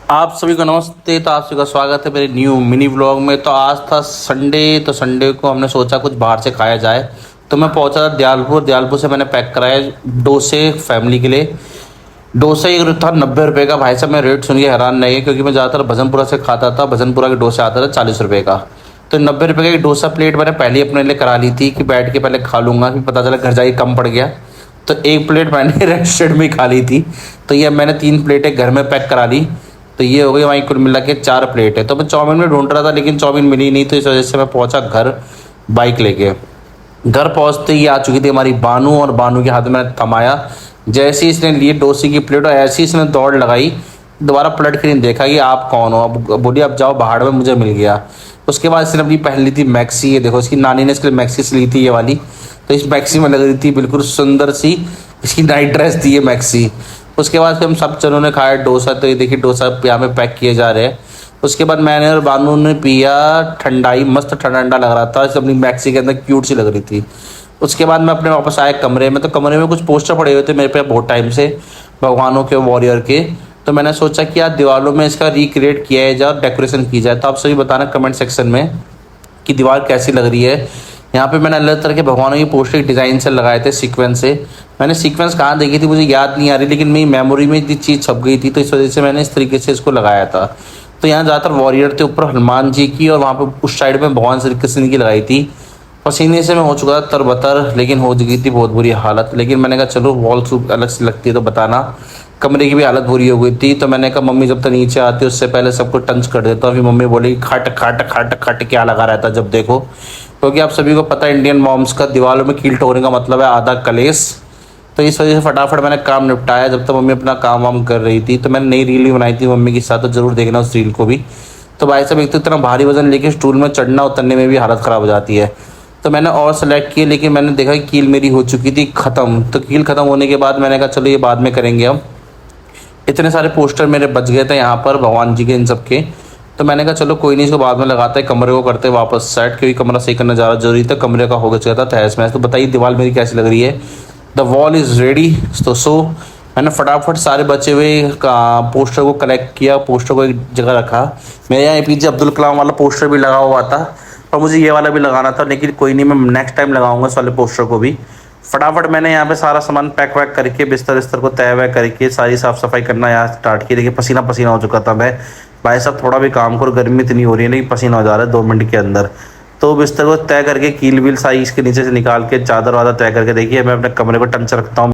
आप सभी को नमस्ते। तो आप सभी का स्वागत है मेरे न्यू मिनी व्लॉग में। तो आज था संडे, तो संडे को हमने सोचा कुछ बाहर से खाया जाए। तो मैं पहुंचा था दयालपुर से मैंने पैक कराया डोसे फैमिली के लिए। डोसा एक था 90 रुपये का। भाई साहब मैं रेट सुन के हैरान नहीं है, क्योंकि मैं ज़्यादातर भजनपुरा से खाता था। भजनपुरा के डोसे आता था 40 रुपये का। तो 90 रुपये का एक डोसा प्लेट मैंने पहले ही अपने लिए करा ली थी कि बैठ के पहले खा लूँगा, फिर पता चला घर जाके कम पड़ गया। तो एक प्लेट मैंने रेस्टोरेंट में ही खा ली थी। तो ये मैंने 3 प्लेटें घर में पैक करा ली। तो ये हो गई वहीं कुल मिला के 4 प्लेट है। तो मैं चाउमीन में ढूंढ रहा था, लेकिन चाउमीन मिली नहीं। तो इस वजह से मैं पहुंचा घर बाइक लेके। घर पहुंचते ही आ चुकी थी हमारी बानू, और बानू के हाथ में मैंने थमाया। जैसे ही इसने लिए डोसे की प्लेट और ऐसे ही इसने दौड़ लगाई, दोबारा पलट के नहीं देखा कि आप कौन हो। अब बोली अब जाओ बाहर में, मुझे मिल गया। उसके बाद इसने अपनी पहन ली थी मैक्सी। ये देखो, इसकी नानी ने इसके लिए मैक्सी ली थी ये वाली। तो इस मैक्सी में लग रही थी बिल्कुल सुंदर सी। इसकी नाइट ड्रेस थी ये मैक्सी। उसके बाद फिर हम सब जनों ने खाया डोसा। तो ये देखिए डोसा यहाँ पे पैक किए जा रहे हैं। उसके बाद मैंने और बानू ने पिया ठंडाई। मस्त ठंडा ठंडा लग रहा था, इस अपनी मैक्सी के अंदर क्यूट सी लग रही थी। उसके बाद मैं अपने वापस आया कमरे में। तो कमरे में कुछ पोस्टर पड़े हुए थे मेरे पे बहुत टाइम से, भगवानों के, वॉरियर के। तो मैंने सोचा कि यार दीवारों में इसका रिक्रिएट किया जाए, डेकोरेशन की जाए। तो आप सभी बताना कमेंट सेक्शन में कि दीवार कैसी लग रही है। यहाँ पे मैंने अलग तरह के भगवानों की पोस्टर डिज़ाइन से लगाए थे सीक्वेंस से। मैंने सीक्वेंस कहाँ देखी थी मुझे याद नहीं आ रही, लेकिन मेरी मेमोरी में ये चीज़ छप गई थी। तो इस वजह से मैंने इस तरीके से इसको लगाया था। तो यहाँ ज़्यादातर वॉरियर थे, ऊपर हनुमान जी की, और वहाँ पे उस साइड में भगवान श्री कृष्ण की लगाई थी। पसीने से मैं हो चुका था तरबतर, लेकिन हो चुकी थी बहुत बुरी हालत। लेकिन मैंने कहा चलो वॉल सूप अलग से लगती है तो बताना। कमरे की भी हालत बुरी हो गई थी। तो मैंने कहा मम्मी जब तक नीचे आती उससे पहले सबको टंच कर देता हूँ। अभी मम्मी बोली खट खट खट खट क्या लगा रहता जब देखो। क्योंकि आप सभी को पता है इंडियन मॉम्स का दीवारों में कील ठोकने का मतलब है आधा कलेश। तो इस वजह से फटाफट मैंने काम निपटाया जब तक मम्मी अपना काम वाम कर रही थी। तो मैंने नई रील भी बनाई थी मम्मी के साथ, तो जरूर देखना उस रील को भी। तो भाई साहब एक तो इतना भारी वजन लेके स्टूल में चढ़ना उतरने में भी हालत ख़राब हो जाती है। तो मैंने और सेलेक्ट किए, लेकिन मैंने देखा कि कील मेरी हो चुकी थी ख़त्म। तो कील ख़त्म होने के बाद मैंने कहा चलो ये बाद में करेंगे हम। इतने सारे पोस्टर मेरे बच गए थे यहाँ पर भगवान जी के इन सब के। तो मैंने कहा चलो कोई नहीं, इसको बाद में लगाते हैं, कमरे को करते हैं वापस सेट, क्योंकि कमरा सही करना ज़्यादा जरूरी था। कमरे का हो गया था तहस महस। तो बताइए दीवार मेरी कैसी लग रही है। The wall is ready. तो मैंने फटाफट सारे बचे हुए पोस्टर को कलेक्ट किया, पोस्टर को एक जगह रखा। मेरे यहाँ APJ अब्दुल कलाम वाला पोस्टर भी लगा हुआ था, और मुझे ये वाला भी लगाना था, लेकिन कोई नहीं, मैं नेक्स्ट टाइम लगाऊंगा इस वाले पोस्टर को भी। फटाफट मैंने यहाँ पे सारा सामान पैक वैक करके बिस्तर को तय वय करके सारी साफ़ सफाई करना यहाँ स्टार्ट की। देखिए पसीना पसीना हो चुका था मैं। भाई साहब थोड़ा भी काम करो, गर्मी इतनी हो रही है, लेकिन पसीना हो जा रहा है 2 मिनट के अंदर। तो बिस्तर को तय करके कील वील सारी इसके नीचे से निकाल के चादर वादर तय करके देखिए मैं अपने कमरे को टंच रखता हूँ।